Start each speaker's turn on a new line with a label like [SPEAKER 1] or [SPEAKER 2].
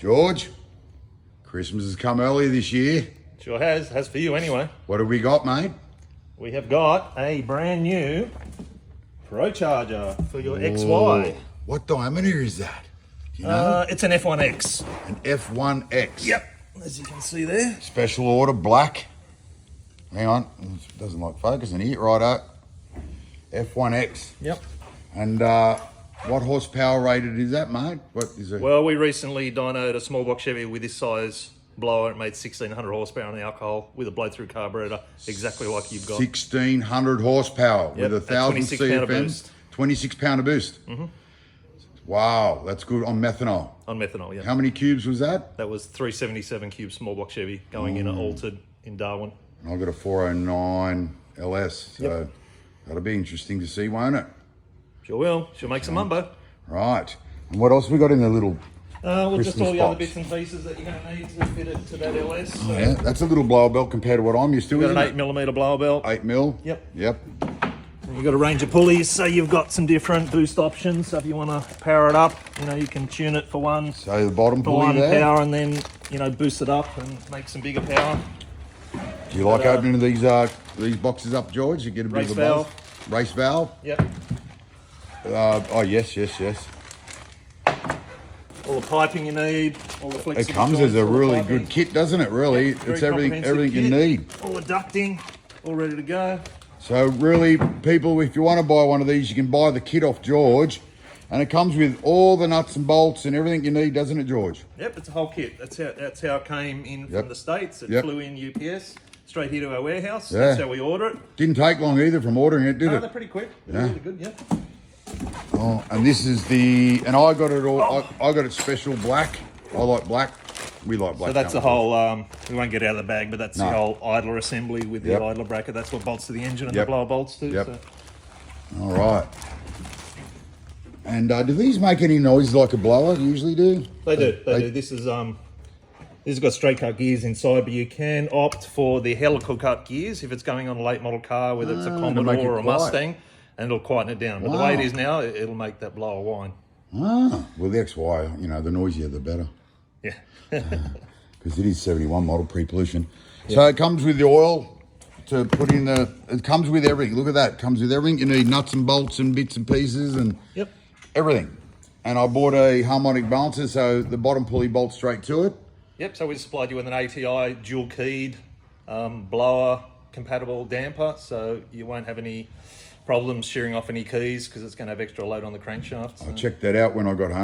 [SPEAKER 1] George, Christmas has come early this year.
[SPEAKER 2] Sure has for you anyway.
[SPEAKER 1] What have we got, mate?
[SPEAKER 2] We have got a brand new Procharger for your XY.
[SPEAKER 1] What diameter is that? Do you know?
[SPEAKER 2] It's an F1X.
[SPEAKER 1] An F1X.
[SPEAKER 2] Yep, as you can see there.
[SPEAKER 1] Special order, black. Hang on, it doesn't like focusing here. Righto. F1X.
[SPEAKER 2] Yep.
[SPEAKER 1] And what horsepower rated is that, mate? What is it?
[SPEAKER 2] Well, we recently dynoed a small box Chevy with this size blower. It made 1,600 horsepower on the alcohol with a blow-through carburetor, exactly like you've got.
[SPEAKER 1] 1,600 horsepower
[SPEAKER 2] Yep,
[SPEAKER 1] with 1,000
[SPEAKER 2] 26-pounder
[SPEAKER 1] CFM.
[SPEAKER 2] boost.
[SPEAKER 1] 26 pounder boost. Mm-hmm. Wow, that's good on methanol.
[SPEAKER 2] On methanol, yeah.
[SPEAKER 1] How many cubes was that?
[SPEAKER 2] That was 377 cube small box Chevy going in an altered in Darwin.
[SPEAKER 1] I've got a 409 LS, so that'll be interesting to see, won't it?
[SPEAKER 2] Sure will. She'll make some mumbo.
[SPEAKER 1] Right. And what else we got in the little
[SPEAKER 2] Well, just
[SPEAKER 1] Christmas
[SPEAKER 2] all the other
[SPEAKER 1] box?
[SPEAKER 2] bits and pieces that you're going to need to fit it to that LS. So
[SPEAKER 1] Yeah, that's a little blower belt compared to what I'm used to.
[SPEAKER 2] you've got
[SPEAKER 1] Isn't
[SPEAKER 2] an
[SPEAKER 1] it?
[SPEAKER 2] 8mm blower belt.
[SPEAKER 1] 8 mil.
[SPEAKER 2] Yep.
[SPEAKER 1] Yep.
[SPEAKER 2] And you've got a range of pulleys, so you've got some different boost options. So if you want to power it up, you can tune it for one
[SPEAKER 1] So the bottom pulley there.
[SPEAKER 2] power, and then boost it up and make some bigger power.
[SPEAKER 1] Do you like opening these boxes up, George? You get a bit
[SPEAKER 2] Race
[SPEAKER 1] of a buzz.
[SPEAKER 2] valve.
[SPEAKER 1] Race valve.
[SPEAKER 2] Yep.
[SPEAKER 1] Oh yes.
[SPEAKER 2] All the piping you need, all the flexible
[SPEAKER 1] It comes as
[SPEAKER 2] joints,
[SPEAKER 1] a
[SPEAKER 2] all the
[SPEAKER 1] really
[SPEAKER 2] piping.
[SPEAKER 1] good kit, doesn't it? Really,
[SPEAKER 2] Yep, very
[SPEAKER 1] it's everything
[SPEAKER 2] comprehensive
[SPEAKER 1] you
[SPEAKER 2] kit.
[SPEAKER 1] need.
[SPEAKER 2] All the ducting, all ready to go.
[SPEAKER 1] So really, people, if you want to buy one of these, you can buy the kit off George, and it comes with all the nuts and bolts and everything you need, doesn't it, George?
[SPEAKER 2] Yep, it's a whole kit. That's how it came in from the States. It
[SPEAKER 1] Yep.
[SPEAKER 2] flew in UPS straight here to our warehouse.
[SPEAKER 1] Yeah.
[SPEAKER 2] That's how we order it.
[SPEAKER 1] Didn't take long either from ordering it, did
[SPEAKER 2] No,
[SPEAKER 1] it?
[SPEAKER 2] they're pretty quick. They're really good, yeah.
[SPEAKER 1] Oh, and this is and I got it all. I got it special black. I like black. We like black.
[SPEAKER 2] So that's the
[SPEAKER 1] don't we?
[SPEAKER 2] whole, we won't get out of the bag, but that's the
[SPEAKER 1] No.
[SPEAKER 2] whole idler assembly with the
[SPEAKER 1] Yep.
[SPEAKER 2] idler bracket. That's what bolts to the engine and
[SPEAKER 1] Yep.
[SPEAKER 2] the blower bolts to.
[SPEAKER 1] Yep.
[SPEAKER 2] So.
[SPEAKER 1] All right. And do these make any noise like a blower usually do?
[SPEAKER 2] They do. This is this has got straight cut gears inside, but you can opt for the helical cut gears if it's going on a late model car, whether it's a
[SPEAKER 1] make it
[SPEAKER 2] Commodore or a
[SPEAKER 1] quiet.
[SPEAKER 2] Mustang, and it'll quieten it down. But the way it is now, it'll make that blower whine.
[SPEAKER 1] Ah, well, the XY, the noisier the better,
[SPEAKER 2] Yeah.
[SPEAKER 1] because it is 71 model pre-pollution. So it comes with the oil to put in it comes with everything. Look at that. It comes with everything. You need nuts and bolts and bits and pieces and
[SPEAKER 2] Yep.
[SPEAKER 1] everything. And I bought a harmonic balancer, so the bottom pulley bolts straight to it.
[SPEAKER 2] Yep, so we supplied you with an ATI dual keyed blower compatible damper, so you won't have any problems shearing off any keys because it's going to have extra load on the crankshaft.
[SPEAKER 1] I checked that out when I got home.